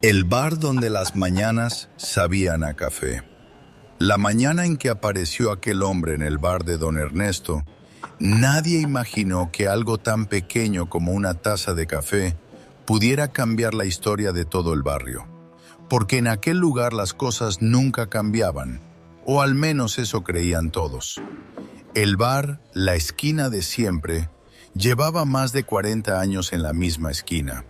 El bar donde las mañanas sabían a café. La mañana en que apareció aquel hombre en el bar de don Ernesto, nadie imaginó que algo tan pequeño como una taza de café pudiera cambiar la historia de todo el barrio. Porque en aquel lugar las cosas nunca cambiaban, o al menos eso creían todos. El bar, la esquina de siempre, llevaba más de 40 años en la misma esquina.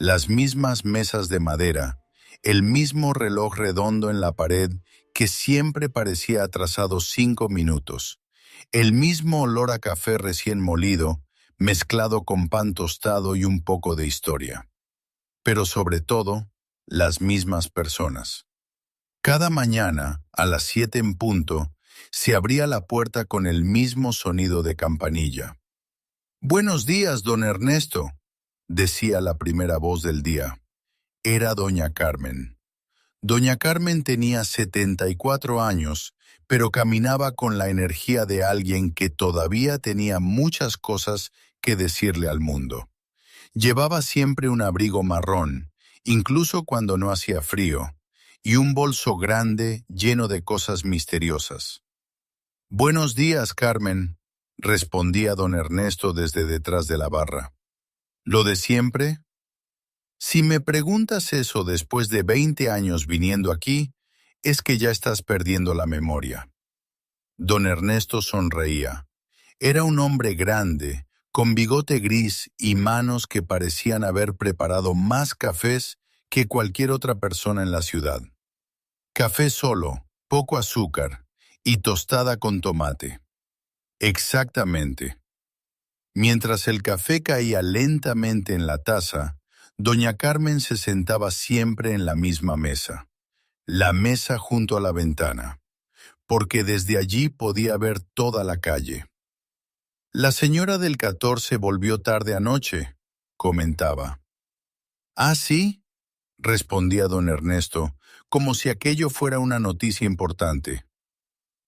Las mismas mesas de madera, el mismo reloj redondo en la pared que siempre parecía atrasado 5 minutos, el mismo olor a café recién molido, mezclado con pan tostado y un poco de historia. Pero sobre todo, las mismas personas. Cada mañana, a las 7 en punto, se abría la puerta con el mismo sonido de campanilla. «Buenos días, don Ernesto», decía la primera voz del día. Era doña Carmen. Doña Carmen tenía 74 años, pero caminaba con la energía de alguien que todavía tenía muchas cosas que decirle al mundo. Llevaba siempre un abrigo marrón, incluso cuando no hacía frío, y un bolso grande lleno de cosas misteriosas. «Buenos días, Carmen», respondía don Ernesto desde detrás de la barra. «¿Lo de siempre?» «Si me preguntas eso después de 20 años viniendo aquí, es que ya estás perdiendo la memoria». Don Ernesto sonreía. Era un hombre grande, con bigote gris y manos que parecían haber preparado más cafés que cualquier otra persona en la ciudad. Café solo, poco azúcar y tostada con tomate. Exactamente. Mientras el café caía lentamente en la taza, doña Carmen se sentaba siempre en la misma mesa, la mesa junto a la ventana, porque desde allí podía ver toda la calle. «La señora del 14 volvió tarde anoche», comentaba. «¿Ah, sí?», respondía don Ernesto, como si aquello fuera una noticia importante.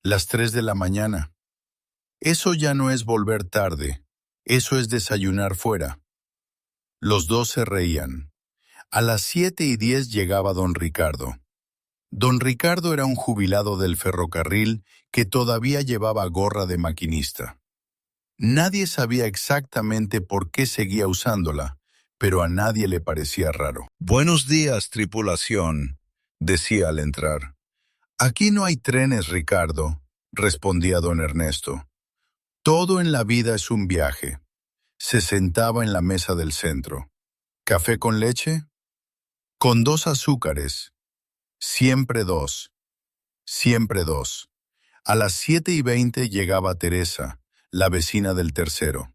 «Las 3 de la mañana. Eso ya no es volver tarde, eso es desayunar fuera». Los dos se reían. A las 7:10 llegaba don Ricardo. Don Ricardo era un jubilado del ferrocarril que todavía llevaba gorra de maquinista. Nadie sabía exactamente por qué seguía usándola, pero a nadie le parecía raro. «Buenos días, tripulación», decía al entrar. «Aquí no hay trenes, Ricardo», respondía don Ernesto. «Todo en la vida es un viaje». Se sentaba en la mesa del centro. «¿Café con leche?» «Con 2 azúcares». «Siempre 2. Siempre 2». A las 7:20 llegaba Teresa, la vecina del tercero.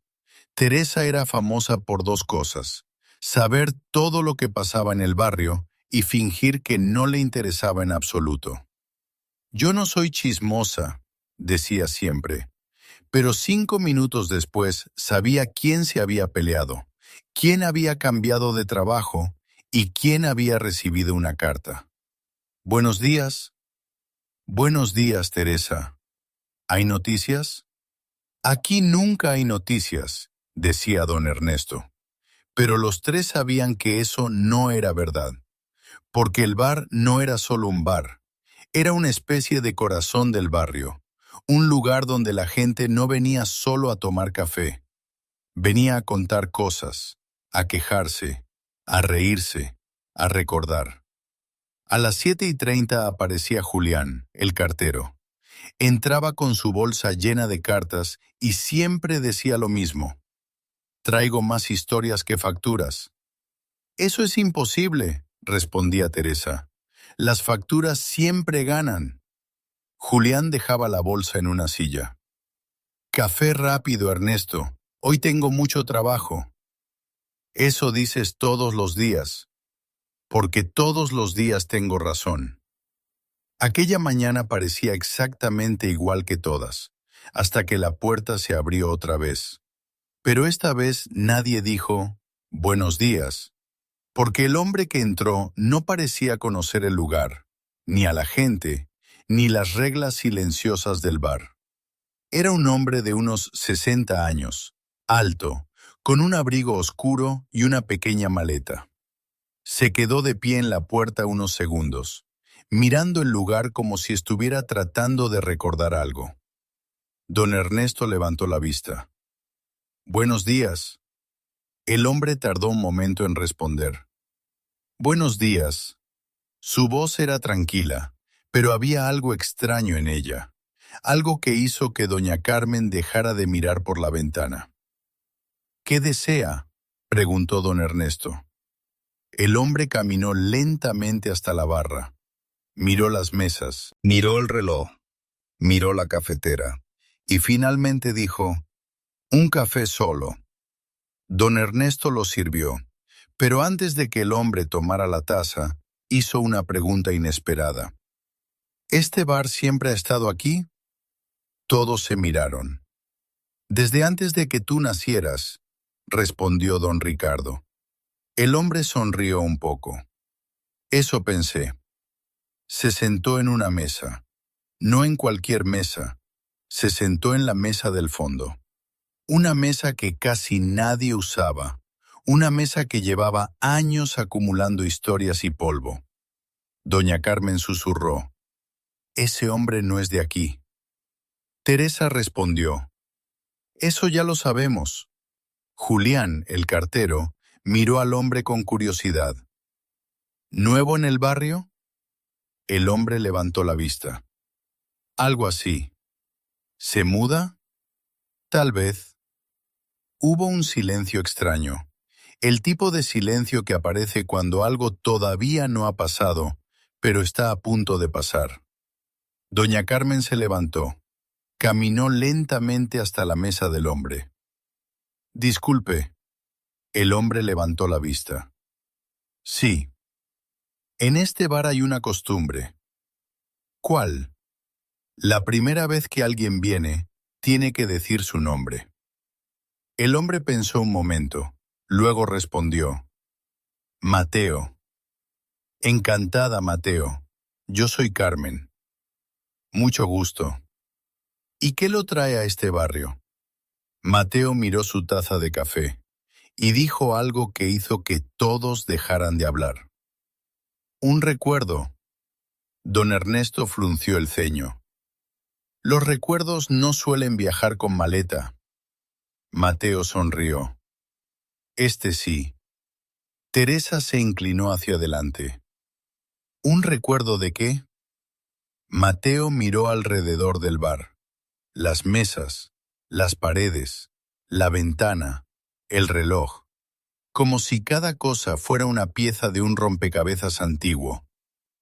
Teresa era famosa por 2 cosas: saber todo lo que pasaba en el barrio y fingir que no le interesaba en absoluto. «Yo no soy chismosa», decía siempre, pero 5 minutos después sabía quién se había peleado, quién había cambiado de trabajo y quién había recibido una carta. «Buenos días». «Buenos días, Teresa. ¿Hay noticias?» «Aquí nunca hay noticias», decía don Ernesto. Pero los tres sabían que eso no era verdad, porque el bar no era solo un bar, era una especie de corazón del barrio, un lugar donde la gente no venía solo a tomar café, venía a contar cosas, a quejarse, a reírse, a recordar. A las 7:30 aparecía Julián, el cartero. Entraba con su bolsa llena de cartas y siempre decía lo mismo: «Traigo más historias que facturas». «Eso es imposible», respondía Teresa. «Las facturas siempre ganan». Julián dejaba la bolsa en una silla. «Café rápido, Ernesto. Hoy tengo mucho trabajo». «Eso dices todos los días», porque todos los días tengo razón. Aquella mañana parecía exactamente igual que todas, hasta que la puerta se abrió otra vez. Pero esta vez nadie dijo «buenos días», porque el hombre que entró no parecía conocer el lugar, ni a la gente, ni las reglas silenciosas del bar. Era un hombre de unos 60 años, alto, con un abrigo oscuro y una pequeña maleta. Se quedó de pie en la puerta unos segundos, mirando el lugar como si estuviera tratando de recordar algo. Don Ernesto levantó la vista. «Buenos días». El hombre tardó un momento en responder. «Buenos días». Su voz era tranquila, pero había algo extraño en ella, algo que hizo que doña Carmen dejara de mirar por la ventana. «¿Qué desea?», preguntó don Ernesto. El hombre caminó lentamente hasta la barra. Miró las mesas, miró el reloj, miró la cafetera y finalmente dijo: «Un café solo». Don Ernesto lo sirvió, pero antes de que el hombre tomara la taza, hizo una pregunta inesperada. «¿Este bar siempre ha estado aquí?». Todos se miraron. «Desde antes de que tú nacieras», respondió don Ricardo. El hombre sonrió un poco. «Eso pensé». Se sentó en una mesa. No en cualquier mesa. Se sentó en la mesa del fondo. Una mesa que casi nadie usaba. Una mesa que llevaba años acumulando historias y polvo. Doña Carmen susurró: «Ese hombre no es de aquí». Teresa respondió: «Eso ya lo sabemos». Julián, el cartero, miró al hombre con curiosidad. «¿Nuevo en el barrio?». El hombre levantó la vista. «Algo así». «¿Se muda?». «Tal vez». Hubo un silencio extraño, el tipo de silencio que aparece cuando algo todavía no ha pasado, pero está a punto de pasar. Doña Carmen se levantó. Caminó lentamente hasta la mesa del hombre. «Disculpe». El hombre levantó la vista. «Sí. En este bar hay una costumbre». «¿Cuál?». «La primera vez que alguien viene, tiene que decir su nombre». El hombre pensó un momento, luego respondió: «Mateo». «Encantada, Mateo. Yo soy Carmen». «Mucho gusto». «¿Y qué lo trae a este barrio?». Mateo miró su taza de café y dijo algo que hizo que todos dejaran de hablar. «Un recuerdo». Don Ernesto frunció el ceño. «Los recuerdos no suelen viajar con maleta». Mateo sonrió. «Este sí». Teresa se inclinó hacia adelante. «¿Un recuerdo de qué?». Mateo miró alrededor del bar. Las mesas, las paredes, la ventana, el reloj, como si cada cosa fuera una pieza de un rompecabezas antiguo.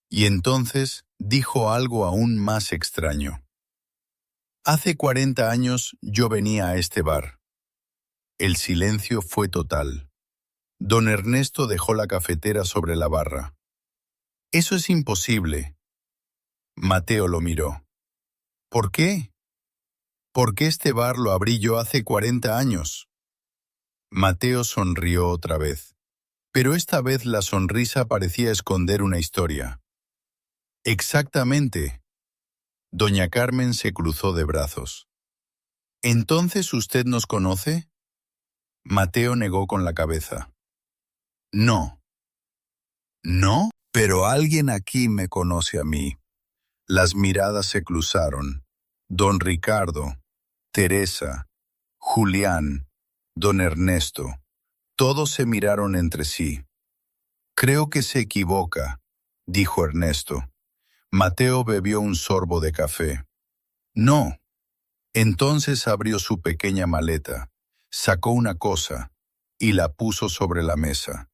Y entonces dijo algo aún más extraño. «Hace 40 años yo venía a este bar». El silencio fue total. Don Ernesto dejó la cafetera sobre la barra. «Eso es imposible». Mateo lo miró. «¿Por qué?». «Porque este bar lo abrí yo hace 40 años». Mateo sonrió otra vez, pero esta vez la sonrisa parecía esconder una historia. «Exactamente». Doña Carmen se cruzó de brazos. «¿Entonces usted nos conoce?». Mateo negó con la cabeza. «No». «¿No? Pero alguien aquí me conoce a mí». Las miradas se cruzaron. Don Ricardo, Teresa, Julián, don Ernesto, todos se miraron entre sí. «Creo que se equivoca», dijo Ernesto. Mateo bebió un sorbo de café. «No». Entonces abrió su pequeña maleta, sacó una cosa y la puso sobre la mesa.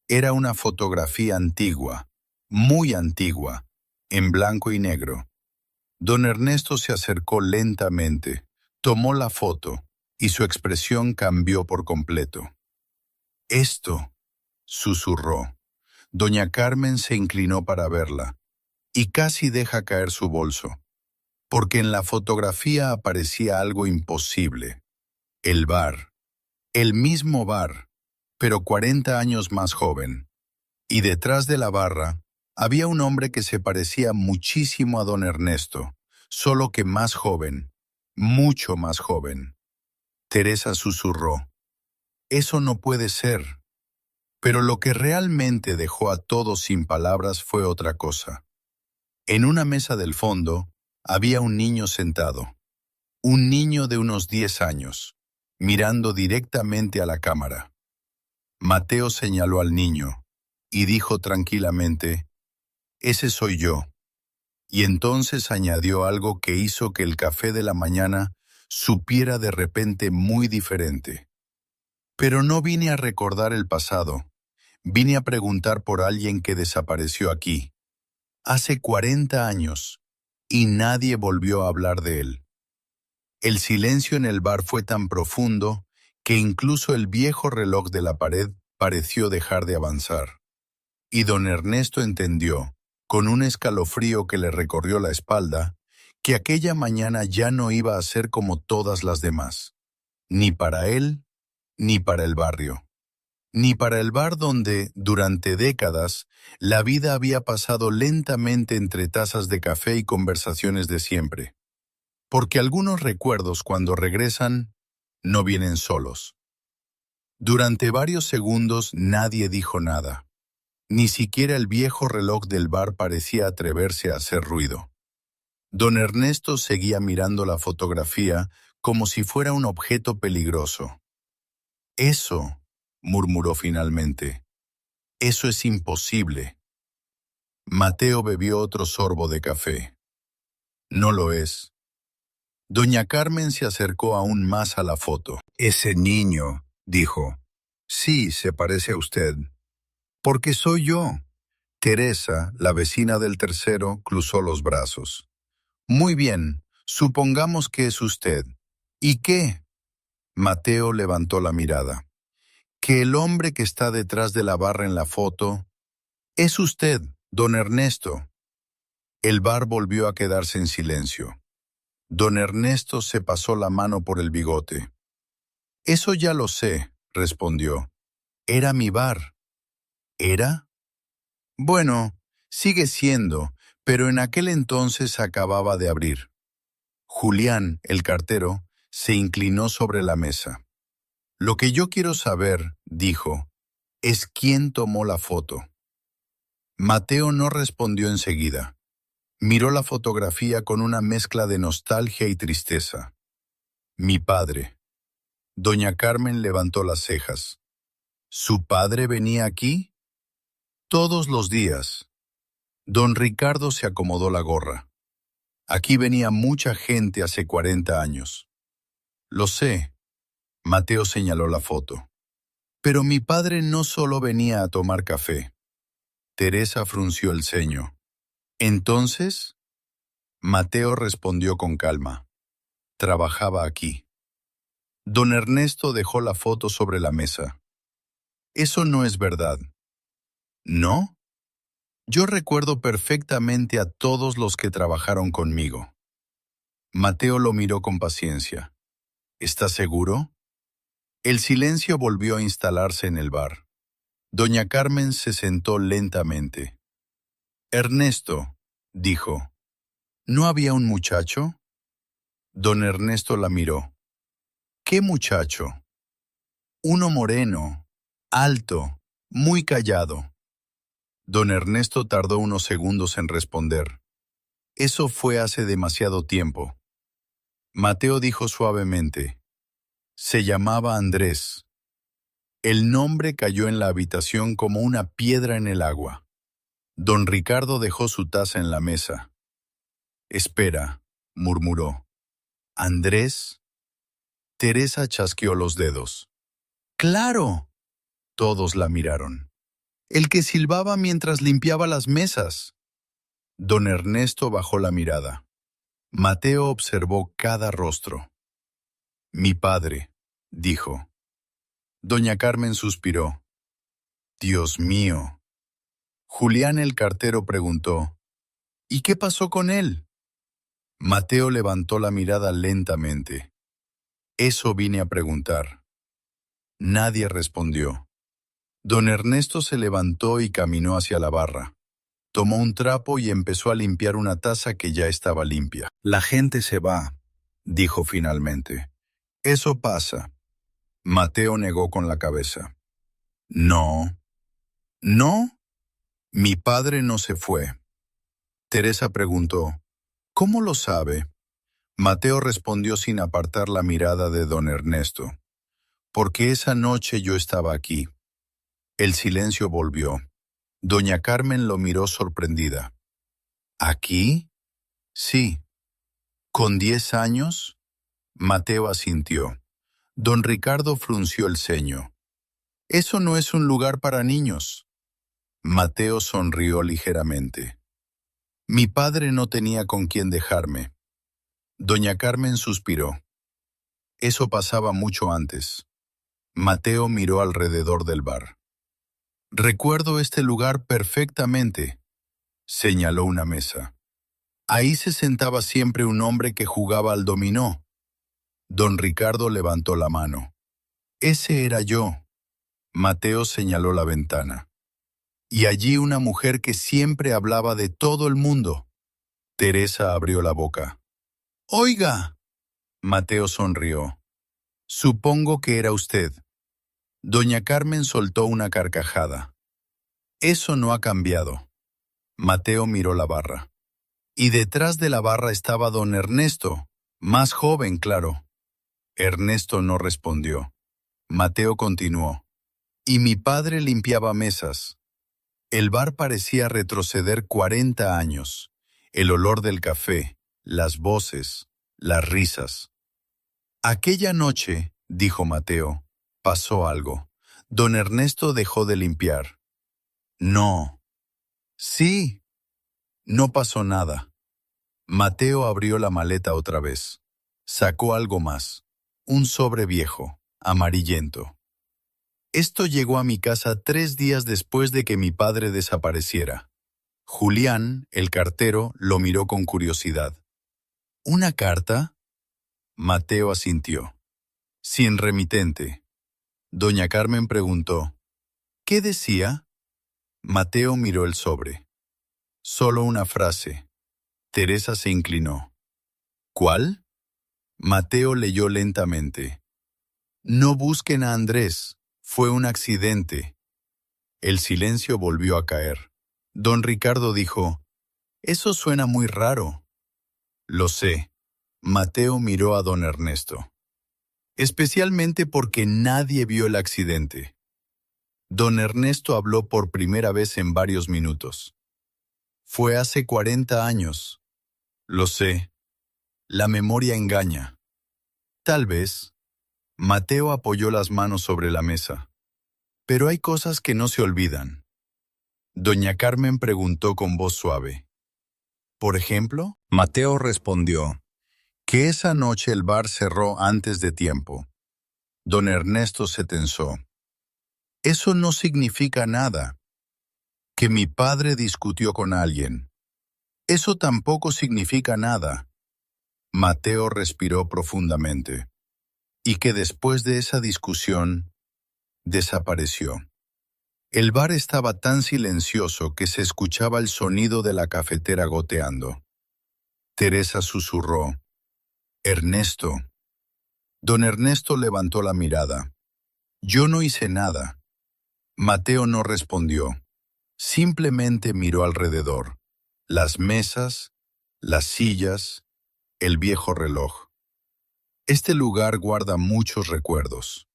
Era una fotografía antigua, muy antigua, en blanco y negro. Don Ernesto se acercó lentamente, tomó la foto y su expresión cambió por completo. «Esto», susurró. Doña Carmen se inclinó para verla y casi deja caer su bolso, porque en la fotografía aparecía algo imposible. El bar, el mismo bar, pero 40 años más joven. Y detrás de la barra había un hombre que se parecía muchísimo a don Ernesto, solo que más joven, mucho más joven. Teresa susurró: «Eso no puede ser». Pero lo que realmente dejó a todos sin palabras fue otra cosa. En una mesa del fondo había un niño sentado, un niño de unos 10 años, mirando directamente a la cámara. Mateo señaló al niño y dijo tranquilamente, «Ese soy yo». Y entonces añadió algo que hizo que el café de la mañana supiera de repente muy diferente. «Pero no vine a recordar el pasado, vine a preguntar por alguien que desapareció aquí, hace 40 años, y nadie volvió a hablar de él». El silencio en el bar fue tan profundo que incluso el viejo reloj de la pared pareció dejar de avanzar. Y don Ernesto entendió, con un escalofrío que le recorrió la espalda, que aquella mañana ya no iba a ser como todas las demás, ni para él, ni para el barrio, ni para el bar donde, durante décadas, la vida había pasado lentamente entre tazas de café y conversaciones de siempre. Porque algunos recuerdos, cuando regresan, no vienen solos. Durante varios segundos nadie dijo nada. Ni siquiera el viejo reloj del bar parecía atreverse a hacer ruido. Don Ernesto seguía mirando la fotografía como si fuera un objeto peligroso. «Eso», murmuró finalmente, «eso es imposible». Mateo bebió otro sorbo de café. «No lo es». Doña Carmen se acercó aún más a la foto. «Ese niño», dijo, «sí, se parece a usted. Porque soy yo». Teresa, la vecina del tercero, cruzó los brazos. «Muy bien, supongamos que es usted. ¿Y qué?» Mateo levantó la mirada. «Que el hombre que está detrás de la barra en la foto es usted, don Ernesto». El bar volvió a quedarse en silencio. Don Ernesto se pasó la mano por el bigote. «Eso ya lo sé», respondió. «Era mi bar». ¿Era? Bueno, sigue siendo, pero en aquel entonces acababa de abrir. Julián, el cartero, se inclinó sobre la mesa. «Lo que yo quiero saber», dijo, «es quién tomó la foto». Mateo no respondió enseguida. Miró la fotografía con una mezcla de nostalgia y tristeza. «Mi padre». Doña Carmen levantó las cejas. «¿Su padre venía aquí?» «Todos los días». Don Ricardo se acomodó la gorra. «Aquí venía mucha gente hace 40 años». «Lo sé». Mateo señaló la foto. «Pero mi padre no solo venía a tomar café». Teresa frunció el ceño. «¿Entonces?» Mateo respondió con calma. «Trabajaba aquí». Don Ernesto dejó la foto sobre la mesa. «Eso no es verdad». «¿No?» «Yo recuerdo perfectamente a todos los que trabajaron conmigo». Mateo lo miró con paciencia. «¿Estás seguro?» El silencio volvió a instalarse en el bar. Doña Carmen se sentó lentamente. «Ernesto», dijo, «¿no había un muchacho?» Don Ernesto la miró. «¿Qué muchacho?» «Uno moreno, alto, muy callado». Don Ernesto tardó unos segundos en responder. «Eso fue hace demasiado tiempo». Mateo dijo suavemente, «Se llamaba Andrés». El nombre cayó en la habitación como una piedra en el agua. Don Ricardo dejó su taza en la mesa. «Espera», murmuró. «¿Andrés?» Teresa chasqueó los dedos. «¡Claro!» Todos la miraron. «El que silbaba mientras limpiaba las mesas». Don Ernesto bajó la mirada. Mateo observó cada rostro. «Mi padre», dijo. Doña Carmen suspiró. «Dios mío». Julián el cartero preguntó, «¿Y qué pasó con él?» Mateo levantó la mirada lentamente. «Eso vine a preguntar». Nadie respondió. Don Ernesto se levantó y caminó hacia la barra. Tomó un trapo y empezó a limpiar una taza que ya estaba limpia. «La gente se va», dijo finalmente. «Eso pasa». Mateo negó con la cabeza. «No», No, mi padre no se fue. Teresa preguntó, ¿cómo lo sabe? Mateo respondió sin apartar la mirada de don Ernesto. Porque esa noche yo estaba aquí. El silencio volvió. Doña Carmen lo miró sorprendida. ¿Aquí? Sí. ¿Con 10 años? Mateo asintió. Don Ricardo frunció el ceño. Eso no es un lugar para niños. Mateo sonrió ligeramente. Mi padre no tenía con quién dejarme. Doña Carmen suspiró. Eso pasaba mucho antes. Mateo miró alrededor del bar. Recuerdo este lugar perfectamente, señaló una mesa. Ahí se sentaba siempre un hombre que jugaba al dominó. Don Ricardo levantó la mano. Ese era yo. Mateo señaló la ventana. Y allí una mujer que siempre hablaba de todo el mundo. Teresa abrió la boca. Oiga. Mateo sonrió. Supongo que era usted. Doña Carmen soltó una carcajada. Eso no ha cambiado. Mateo miró la barra. Y detrás de la barra estaba don Ernesto, más joven, claro. Ernesto no respondió. Mateo continuó. Y mi padre limpiaba mesas. El bar parecía retroceder 40 años. El olor del café, las voces, las risas. Aquella noche, dijo Mateo, pasó algo. Don Ernesto dejó de limpiar. No. Sí. No pasó nada. Mateo abrió la maleta otra vez. Sacó algo más. Un sobre viejo, amarillento. Esto llegó a mi casa 3 días después de que mi padre desapareciera. Julián, el cartero, lo miró con curiosidad. ¿Una carta? Mateo asintió. Sin remitente. Doña Carmen preguntó. ¿Qué decía? Mateo miró el sobre. Solo una frase. Teresa se inclinó. ¿Cuál? Mateo leyó lentamente. No busquen a Andrés. Fue un accidente. El silencio volvió a caer. Don Ricardo dijo, eso suena muy raro. Lo sé. Mateo miró a don Ernesto. Especialmente porque nadie vio el accidente. Don Ernesto habló por primera vez en varios minutos. Fue hace 40 años. Lo sé. La memoria engaña. Tal vez. Mateo apoyó las manos sobre la mesa. Pero hay cosas que no se olvidan. Doña Carmen preguntó con voz suave. ¿Por ejemplo? Mateo respondió. Que esa noche el bar cerró antes de tiempo. Don Ernesto se tensó. Eso no significa nada. Que mi padre discutió con alguien. Eso tampoco significa nada. Mateo respiró profundamente. Y que después de esa discusión, desapareció. El bar estaba tan silencioso que se escuchaba el sonido de la cafetera goteando. Teresa susurró. Ernesto. Don Ernesto levantó la mirada. Yo no hice nada. Mateo no respondió. Simplemente miró alrededor. Las mesas, las sillas, el viejo reloj. Este lugar guarda muchos recuerdos.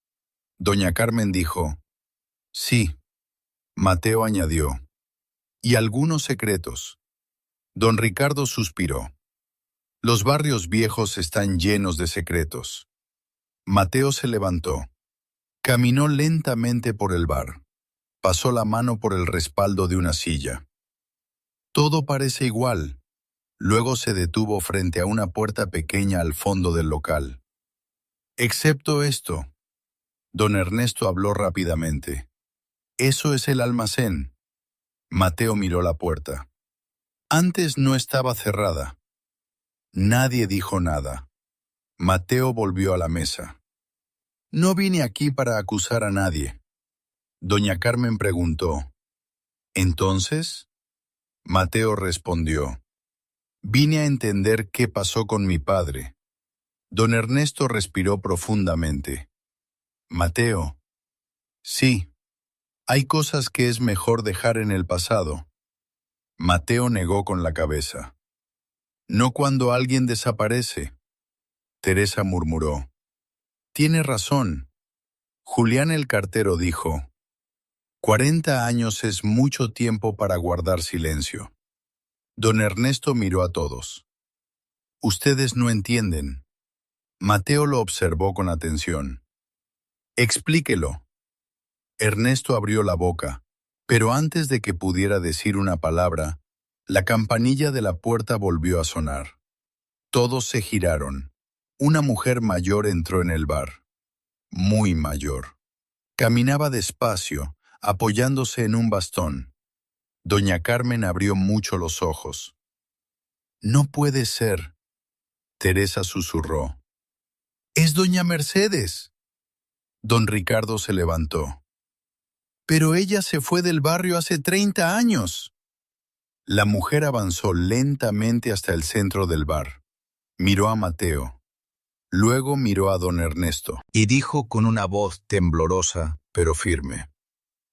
Doña Carmen dijo, sí. Mateo añadió, y algunos secretos. Don Ricardo suspiró. Los barrios viejos están llenos de secretos. Mateo se levantó. Caminó lentamente por el bar. Pasó la mano por el respaldo de una silla. Todo parece igual. Luego se detuvo frente a una puerta pequeña al fondo del local. Excepto esto. Don Ernesto habló rápidamente. Eso es el almacén. Mateo miró la puerta. Antes no estaba cerrada. Nadie dijo nada. Mateo volvió a la mesa. No vine aquí para acusar a nadie. Doña Carmen preguntó. ¿Entonces? Mateo respondió. Vine a entender qué pasó con mi padre. Don Ernesto respiró profundamente. Mateo. Sí. Hay cosas que es mejor dejar en el pasado. Mateo negó con la cabeza. No cuando alguien desaparece. Teresa murmuró. Tiene razón. Julián el cartero dijo. 40 años es mucho tiempo para guardar silencio. Don Ernesto miró a todos. Ustedes no entienden. Mateo lo observó con atención. Explíquelo. Ernesto abrió la boca, pero antes de que pudiera decir una palabra, la campanilla de la puerta volvió a sonar. Todos se giraron. Una mujer mayor entró en el bar. Muy mayor. Caminaba despacio, apoyándose en un bastón. Doña Carmen abrió mucho los ojos. No puede ser. Teresa susurró. ¡Es doña Mercedes! Don Ricardo se levantó. Pero ella se fue del barrio hace 30 años. La mujer avanzó lentamente hasta el centro del bar. Miró a Mateo. Luego miró a don Ernesto. Y dijo con una voz temblorosa, pero firme.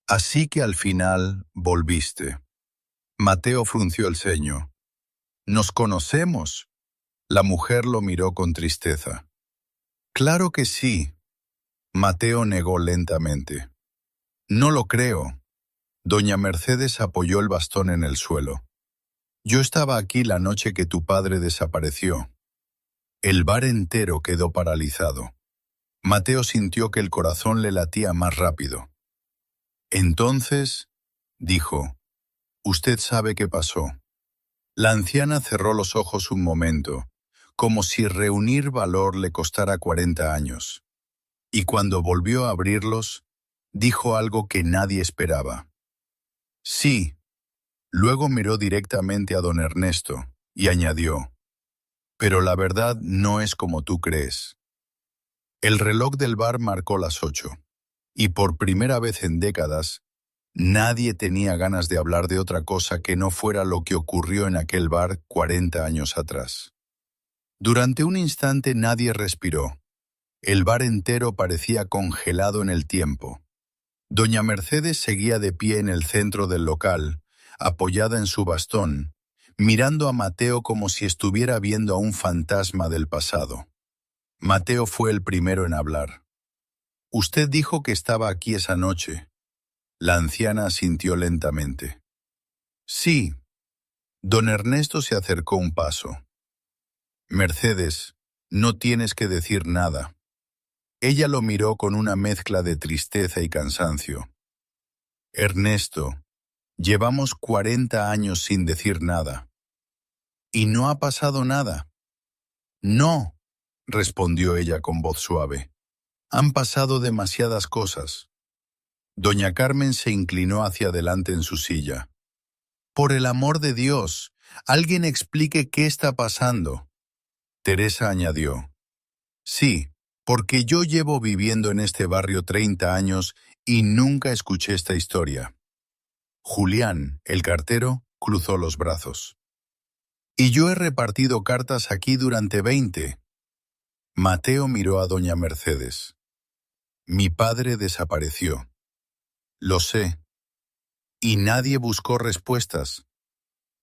Así que al final volviste. Mateo frunció el ceño. Nos conocemos. La mujer lo miró con tristeza. Claro que sí. Mateo negó lentamente. No lo creo. Doña Mercedes apoyó el bastón en el suelo. Yo estaba aquí la noche que tu padre desapareció. El bar entero quedó paralizado. Mateo sintió que el corazón le latía más rápido. Entonces, dijo, usted sabe qué pasó. La anciana cerró los ojos un momento, como si reunir valor le costara 40 años. Y cuando volvió a abrirlos, dijo algo que nadie esperaba. Sí. Luego miró directamente a don Ernesto y añadió, pero la verdad no es como tú crees. El reloj del bar marcó las 8, y por primera vez en décadas, nadie tenía ganas de hablar de otra cosa que no fuera lo que ocurrió en aquel bar 40 años atrás. Durante un instante nadie respiró. El bar entero parecía congelado en el tiempo. Doña Mercedes seguía de pie en el centro del local, apoyada en su bastón, mirando a Mateo como si estuviera viendo a un fantasma del pasado. Mateo fue el primero en hablar. Usted dijo que estaba aquí esa noche. La anciana asintió lentamente. Sí. Don Ernesto se acercó un paso. Mercedes, no tienes que decir nada. Ella lo miró con una mezcla de tristeza y cansancio. Ernesto, llevamos 40 años sin decir nada. ¿Y no ha pasado nada? No, respondió ella con voz suave. Han pasado demasiadas cosas. Doña Carmen se inclinó hacia adelante en su silla. Por el amor de Dios, alguien explique qué está pasando. Teresa añadió. Sí, porque yo llevo viviendo en este barrio 30 años y nunca escuché esta historia. Julián, el cartero, cruzó los brazos. Y yo he repartido cartas aquí durante 20. Mateo miró a doña Mercedes. Mi padre desapareció. Lo sé. Y nadie buscó respuestas.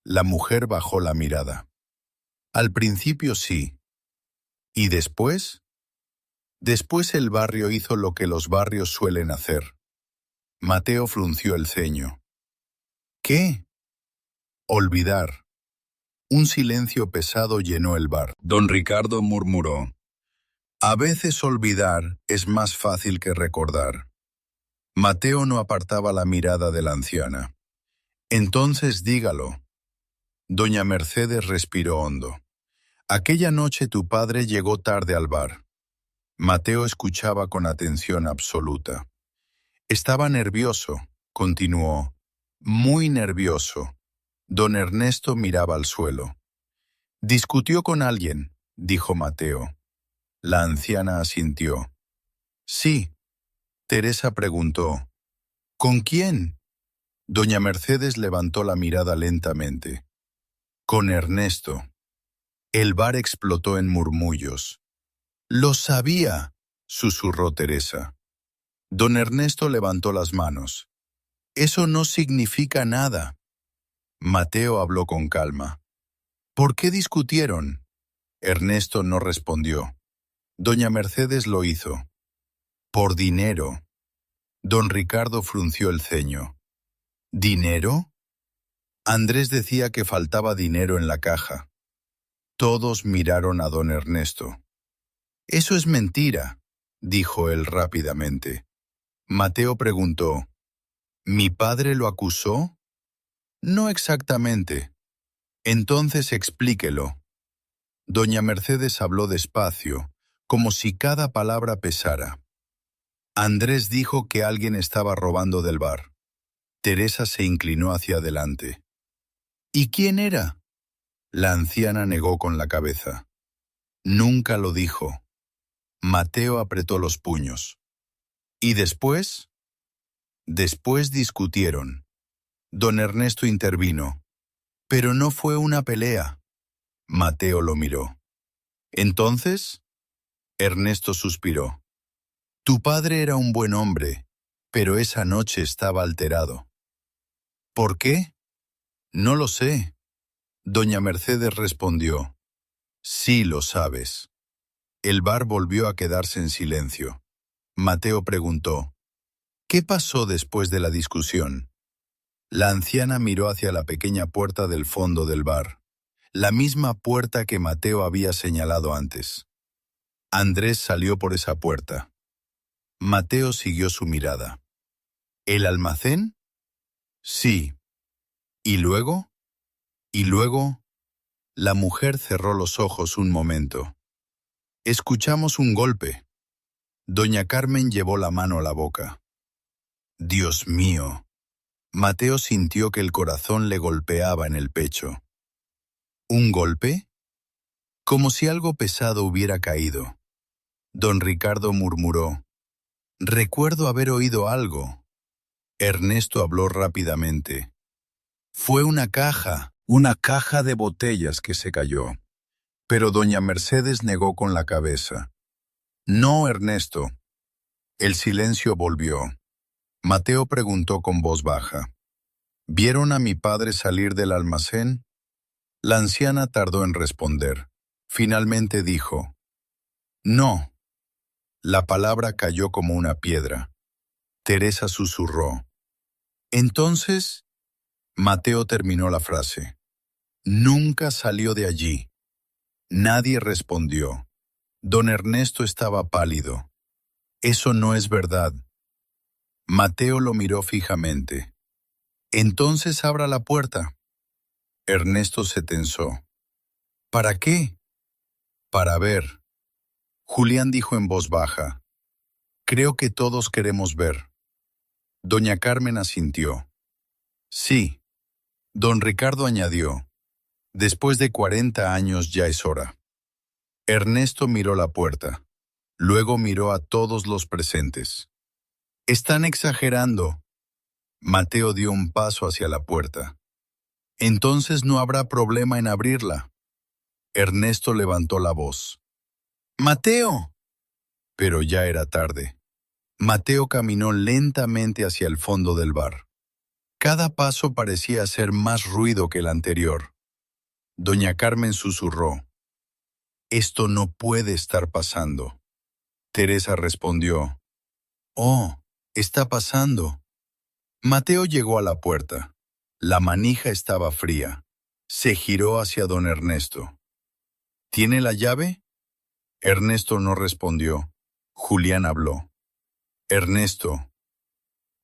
La mujer bajó la mirada. Al principio sí. ¿Y después? Después el barrio hizo lo que los barrios suelen hacer. Mateo frunció el ceño. ¿Qué? Olvidar. Un silencio pesado llenó el bar. Don Ricardo murmuró. A veces olvidar es más fácil que recordar. Mateo no apartaba la mirada de la anciana. Entonces dígalo. Doña Mercedes respiró hondo. Aquella noche tu padre llegó tarde al bar. Mateo escuchaba con atención absoluta. Estaba nervioso, continuó, muy nervioso. Don Ernesto miraba al suelo. Discutió con alguien, dijo Mateo. La anciana asintió. Sí. Teresa preguntó. ¿Con quién? Doña Mercedes levantó la mirada lentamente. Con Ernesto. El bar explotó en murmullos. «Lo sabía», susurró Teresa. Don Ernesto levantó las manos. Eso no significa nada. Mateo habló con calma. ¿Por qué discutieron? Ernesto no respondió. Doña Mercedes lo hizo. Por dinero. Don Ricardo frunció el ceño. ¿Dinero? Andrés decía que faltaba dinero en la caja. Todos miraron a don Ernesto. Eso es mentira, dijo él rápidamente. Mateo preguntó, ¿mi padre lo acusó? No exactamente. Entonces explíquelo. Doña Mercedes habló despacio, como si cada palabra pesara. Andrés dijo que alguien estaba robando del bar. Teresa se inclinó hacia adelante. ¿Y quién era? La anciana negó con la cabeza. Nunca lo dijo. Mateo apretó los puños. ¿Y después? Después discutieron. Don Ernesto intervino. Pero no fue una pelea. Mateo lo miró. ¿Entonces? Ernesto suspiró. Tu padre era un buen hombre, pero esa noche estaba alterado. ¿Por qué? No lo sé. Doña Mercedes respondió. Sí lo sabes. El bar volvió a quedarse en silencio. Mateo preguntó, ¿qué pasó después de la discusión? La anciana miró hacia la pequeña puerta del fondo del bar, la misma puerta que Mateo había señalado antes. Andrés salió por esa puerta. Mateo siguió su mirada. ¿El almacén? Sí. ¿Y luego? Y luego, la mujer cerró los ojos un momento. Escuchamos un golpe. Doña Carmen llevó la mano a la boca. Dios mío. Mateo sintió que el corazón le golpeaba en el pecho. ¿Un golpe? Como si algo pesado hubiera caído. Don Ricardo murmuró. Recuerdo haber oído algo. Ernesto habló rápidamente. Fue una caja de botellas que se cayó. Pero doña Mercedes negó con la cabeza. No, Ernesto. El silencio volvió. Mateo preguntó con voz baja. ¿Vieron a mi padre salir del almacén? La anciana tardó en responder. Finalmente dijo, no. La palabra cayó como una piedra. Teresa susurró. Entonces, Mateo terminó la frase. Nunca salió de allí. Nadie respondió. Don Ernesto estaba pálido. Eso no es verdad. Mateo lo miró fijamente. Entonces abra la puerta. Ernesto se tensó. ¿Para qué? Para ver. Julián dijo en voz baja. Creo que todos queremos ver. Doña Carmen asintió. Sí. Don Ricardo añadió. Después de 40 años ya es hora. Ernesto miró la puerta. Luego miró a todos los presentes. Están exagerando. Mateo dio un paso hacia la puerta. Entonces no habrá problema en abrirla. Ernesto levantó la voz. ¡Mateo! Pero ya era tarde. Mateo caminó lentamente hacia el fondo del bar. Cada paso parecía hacer más ruido que el anterior. Doña Carmen susurró. Esto no puede estar pasando. Teresa respondió. Oh, está pasando. Mateo llegó a la puerta. La manija estaba fría. Se giró hacia don Ernesto. ¿Tiene la llave? Ernesto no respondió. Julián habló. Ernesto.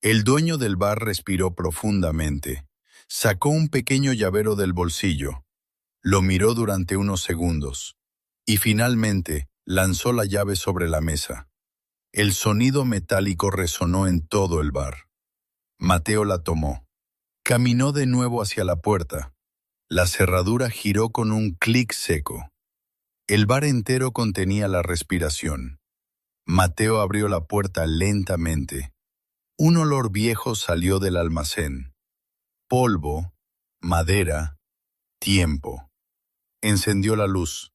El dueño del bar respiró profundamente. Sacó un pequeño llavero del bolsillo. Lo miró durante unos segundos. Y finalmente lanzó la llave sobre la mesa. El sonido metálico resonó en todo el bar. Mateo la tomó. Caminó de nuevo hacia la puerta. La cerradura giró con un clic seco. El bar entero contenía la respiración. Mateo abrió la puerta lentamente. Un olor viejo salió del almacén. Polvo, madera, tiempo. Encendió la luz.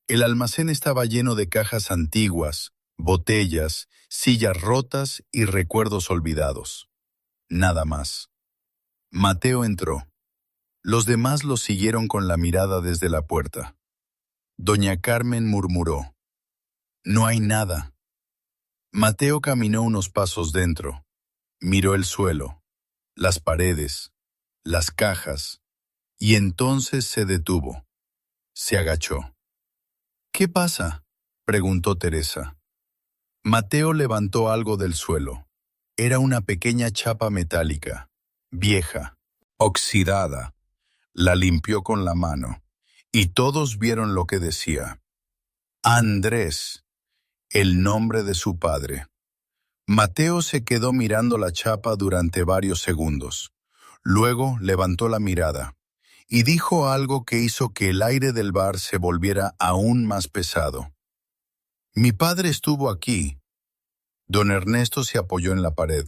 El almacén estaba lleno de cajas antiguas, botellas, sillas rotas y recuerdos olvidados. nada más. Mateo entró. Los demás lo siguieron con la mirada desde la puerta. Doña Carmen murmuró: «No hay nada». Mateo caminó unos pasos dentro, miró el suelo, las paredes, las cajas, y entonces se detuvo. Se agachó. «¿Qué pasa?», preguntó Teresa. Mateo levantó algo del suelo. Era una pequeña chapa metálica, vieja, oxidada. La limpió con la mano, y todos vieron lo que decía: Andrés, el nombre de su padre. Mateo se quedó mirando la chapa durante varios segundos. Luego levantó la mirada y dijo algo que hizo que el aire del bar se volviera aún más pesado. «Mi padre estuvo aquí». Don Ernesto se apoyó en la pared.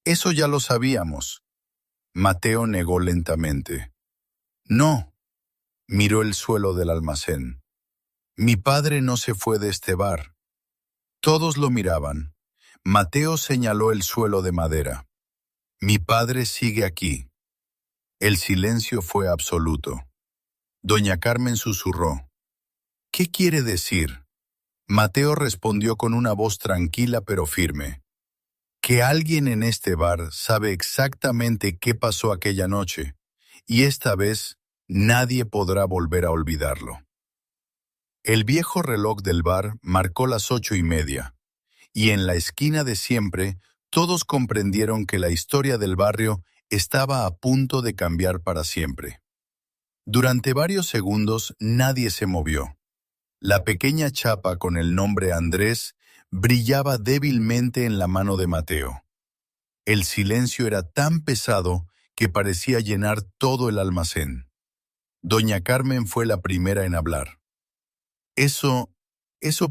«Eso ya lo sabíamos». Mateo negó lentamente. «No». Miró el suelo del almacén. «Mi padre no se fue de este bar». Todos lo miraban. Mateo señaló el suelo de madera. «Mi padre sigue aquí». El silencio fue absoluto. Doña Carmen susurró: «¿Qué quiere decir?». Mateo respondió con una voz tranquila pero firme: «Que alguien en este bar sabe exactamente qué pasó aquella noche, y esta vez nadie podrá volver a olvidarlo». El viejo reloj del bar marcó las 8:30, y en la esquina de siempre todos comprendieron que la historia del barrio estaba a punto de cambiar para siempre. Durante varios segundos nadie se movió. La pequeña chapa con el nombre Andrés brillaba débilmente en la mano de Mateo. El silencio era tan pesado que parecía llenar todo el almacén. Doña Carmen fue la primera en hablar. Eso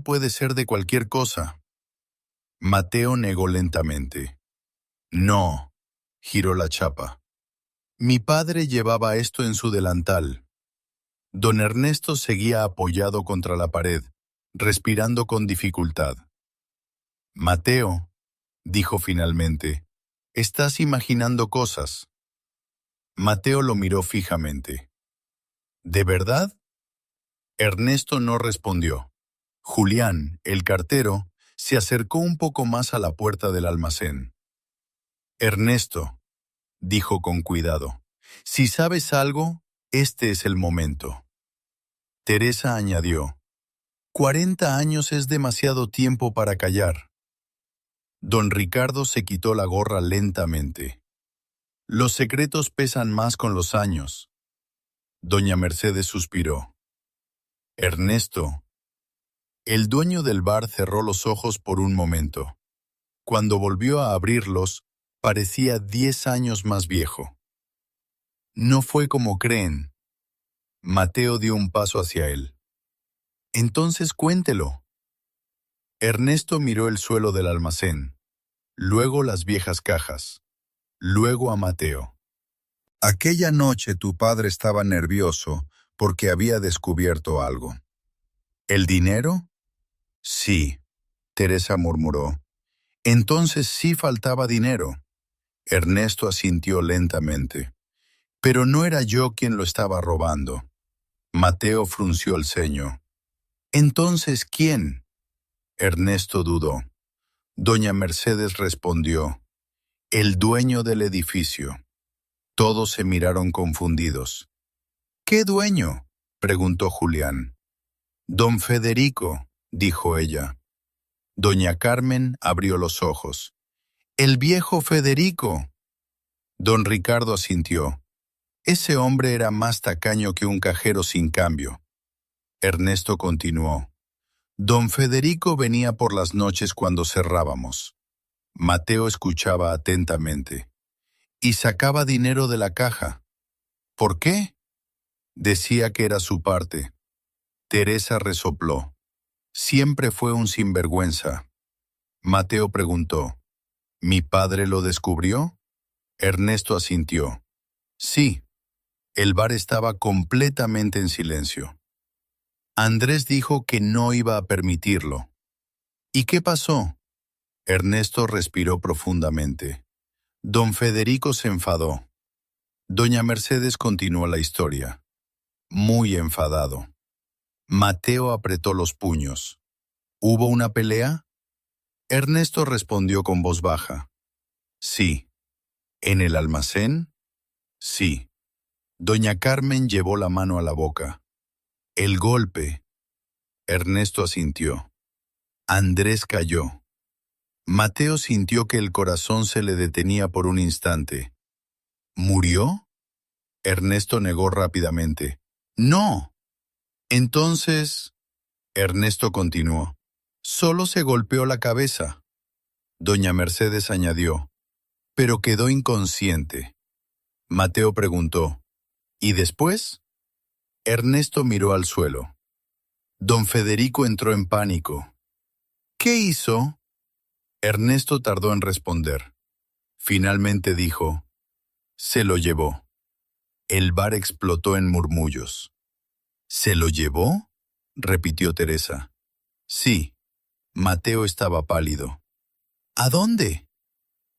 puede ser de cualquier cosa». Mateo negó lentamente. «No», giró la chapa. «Mi padre llevaba esto en su delantal». Don Ernesto seguía apoyado contra la pared, respirando con dificultad. «Mateo», dijo finalmente, «estás imaginando cosas». Mateo lo miró fijamente. «¿De verdad?». Ernesto no respondió. Julián, el cartero, se acercó un poco más a la puerta del almacén. «Ernesto», dijo con cuidado, «si sabes algo, este es el momento». Teresa añadió: «40 años es demasiado tiempo para callar». Don Ricardo se quitó la gorra lentamente. «Los secretos pesan más con los años». Doña Mercedes suspiró. «Ernesto». El dueño del bar cerró los ojos por un momento. Cuando volvió a abrirlos, parecía 10 años más viejo. «No fue como creen». Mateo dio un paso hacia él. «Entonces cuéntelo». Ernesto miró el suelo del almacén, luego las viejas cajas, luego a Mateo. «Aquella noche tu padre estaba nervioso porque había descubierto algo». «¿El dinero?». «Sí», Teresa murmuró. «Entonces sí faltaba dinero». Ernesto asintió lentamente. «Pero no era yo quien lo estaba robando». Mateo frunció el ceño. «Entonces, ¿quién?». Ernesto dudó. Doña Mercedes respondió: «El dueño del edificio». Todos se miraron confundidos. «¿Qué dueño?», preguntó Julián. «Don Federico», dijo ella. Doña Carmen abrió los ojos. «El viejo Federico». Don Ricardo asintió. Ese hombre era más tacaño que un cajero sin cambio. Ernesto continuó. «Don Federico venía por las noches cuando cerrábamos». Mateo escuchaba atentamente. «Y sacaba dinero de la caja». «¿Por qué?». «Decía que era su parte». Teresa resopló. «Siempre fue un sinvergüenza». Mateo preguntó: «¿Mi padre lo descubrió?». Ernesto asintió. «Sí». El bar estaba completamente en silencio. Andrés dijo que no iba a permitirlo. «¿Y qué pasó?». Ernesto respiró profundamente. Don Federico se enfadó. Doña Mercedes continuó la historia, muy enfadado. Mateo apretó los puños. ¿Hubo una pelea? Ernesto respondió con voz baja. Sí. ¿En el almacén? Sí. Doña Carmen llevó la mano a la boca. El golpe. Ernesto asintió. Andrés cayó. Mateo sintió que el corazón se le detenía por un instante. ¿Murió? Ernesto negó rápidamente. No. Entonces, Ernesto continuó. Solo se golpeó la cabeza. Doña Mercedes añadió. Pero quedó inconsciente. Mateo preguntó. ¿Y después? Ernesto miró al suelo. Don Federico entró en pánico. ¿Qué hizo? Ernesto tardó en responder. Finalmente dijo. Se lo llevó. El bar explotó en murmullos. ¿Se lo llevó? Repitió Teresa. Sí. Mateo estaba pálido. ¿A dónde?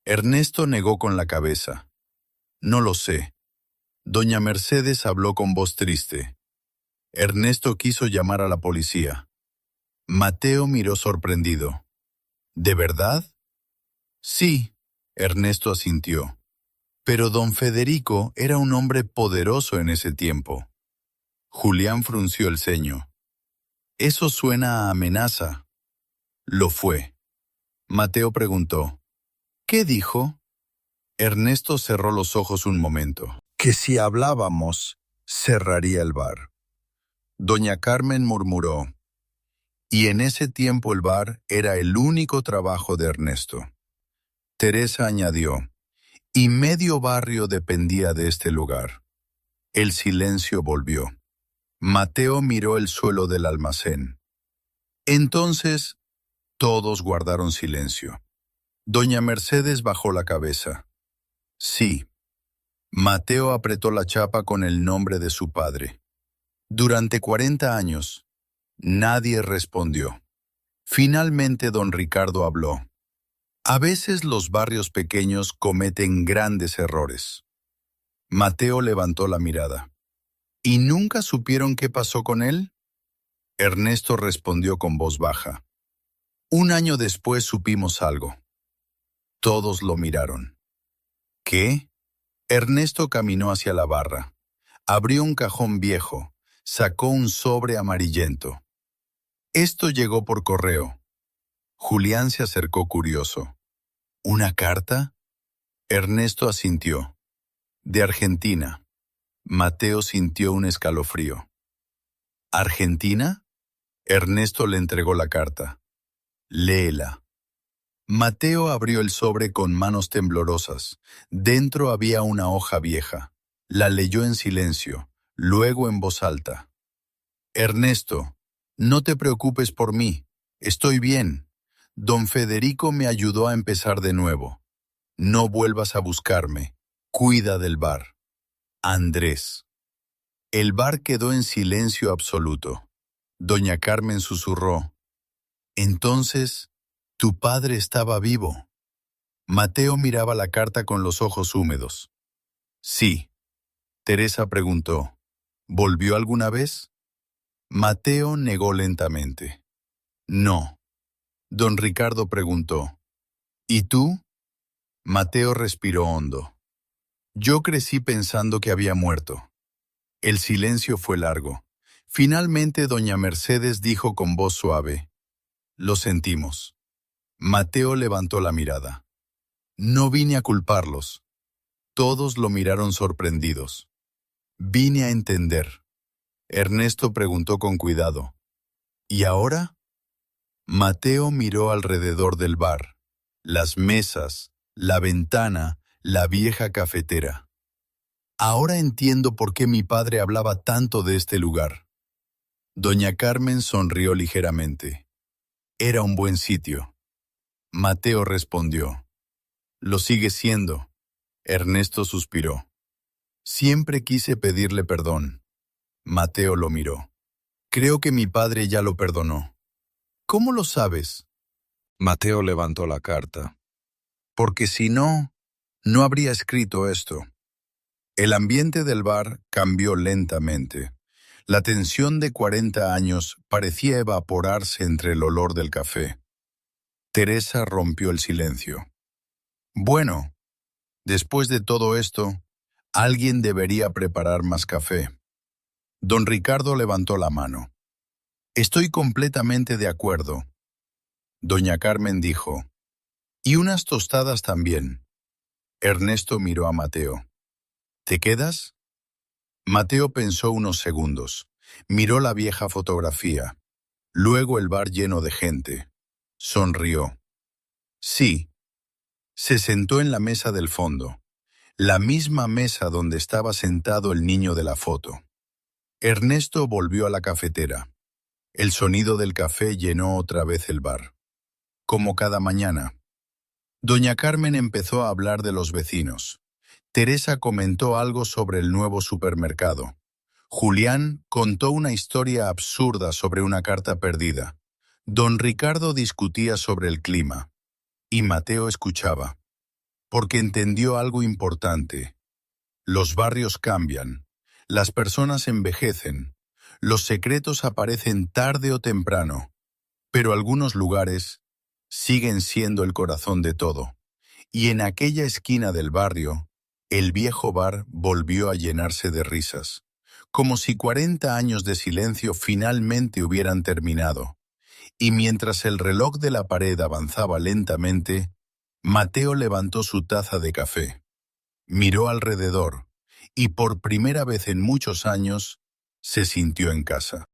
Ernesto negó con la cabeza. No lo sé. Doña Mercedes habló con voz triste. Ernesto quiso llamar a la policía. Mateo miró sorprendido. ¿De verdad? Sí, Ernesto asintió. Pero don Federico era un hombre poderoso en ese tiempo. Julián frunció el ceño. Eso suena a amenaza. Lo fue. Mateo preguntó. ¿Qué dijo? Ernesto cerró los ojos un momento. Que si hablábamos, cerraría el bar. Doña Carmen murmuró. Y en ese tiempo el bar era el único trabajo de Ernesto. Teresa añadió. Y medio barrio dependía de este lugar. El silencio volvió. Mateo miró el suelo del almacén. Entonces, todos guardaron silencio. Doña Mercedes bajó la cabeza. Sí. Mateo apretó la chapa con el nombre de su padre. Durante 40 años, nadie respondió. Finalmente don Ricardo habló. A veces los barrios pequeños cometen grandes errores. Mateo levantó la mirada. ¿Y nunca supieron qué pasó con él? Ernesto respondió con voz baja. Un año después supimos algo. Todos lo miraron. ¿Qué? Ernesto caminó hacia la barra. Abrió un cajón viejo. Sacó un sobre amarillento. Esto llegó por correo. Julián se acercó curioso. ¿Una carta? Ernesto asintió. De Argentina. Mateo sintió un escalofrío. ¿Argentina? Ernesto le entregó la carta. Léela. Mateo abrió el sobre con manos temblorosas. Dentro había una hoja vieja. La leyó en silencio, luego en voz alta. Ernesto, no te preocupes por mí. Estoy bien. Don Federico me ayudó a empezar de nuevo. No vuelvas a buscarme. Cuida del bar. Andrés. El bar quedó en silencio absoluto. Doña Carmen susurró. Entonces, tu padre estaba vivo. Mateo miraba la carta con los ojos húmedos. Sí. Teresa preguntó. ¿Volvió alguna vez? Mateo negó lentamente. No. Don Ricardo preguntó. ¿Y tú? Mateo respiró hondo. Yo crecí pensando que había muerto. El silencio fue largo. Finalmente doña Mercedes dijo con voz suave. Lo sentimos. Mateo levantó la mirada. No vine a culparlos. Todos lo miraron sorprendidos. Vine a entender. Ernesto preguntó con cuidado. ¿Y ahora? Mateo miró alrededor del bar. Las mesas, la ventana, la vieja cafetera. Ahora entiendo por qué mi padre hablaba tanto de este lugar. Doña Carmen sonrió ligeramente. Era un buen sitio. Mateo respondió. Lo sigue siendo. Ernesto suspiró. Siempre quise pedirle perdón. Mateo lo miró. Creo que mi padre ya lo perdonó. ¿Cómo lo sabes? Mateo levantó la carta. Porque si no, no habría escrito esto. El ambiente del bar cambió lentamente. La tensión de 40 años parecía evaporarse entre el olor del café. Teresa rompió el silencio. Bueno, después de todo esto, alguien debería preparar más café. Don Ricardo levantó la mano. Estoy completamente de acuerdo. Doña Carmen dijo, y unas tostadas también. Ernesto miró a Mateo. ¿Te quedas? Mateo pensó unos segundos. Miró la vieja fotografía. Luego el bar lleno de gente. Sonrió. Sí. Se sentó en la mesa del fondo. La misma mesa donde estaba sentado el niño de la foto. Ernesto volvió a la cafetera. El sonido del café llenó otra vez el bar. Como cada mañana. Doña Carmen empezó a hablar de los vecinos. Teresa comentó algo sobre el nuevo supermercado. Julián contó una historia absurda sobre una carta perdida. Don Ricardo discutía sobre el clima. Y Mateo escuchaba. Porque entendió algo importante. Los barrios cambian. Las personas envejecen. Los secretos aparecen tarde o temprano. Pero algunos lugares siguen siendo el corazón de todo. Y en aquella esquina del barrio, el viejo bar volvió a llenarse de risas, como si 40 años de silencio finalmente hubieran terminado. Y mientras el reloj de la pared avanzaba lentamente, Mateo levantó su taza de café, miró alrededor, y por primera vez en muchos años, se sintió en casa.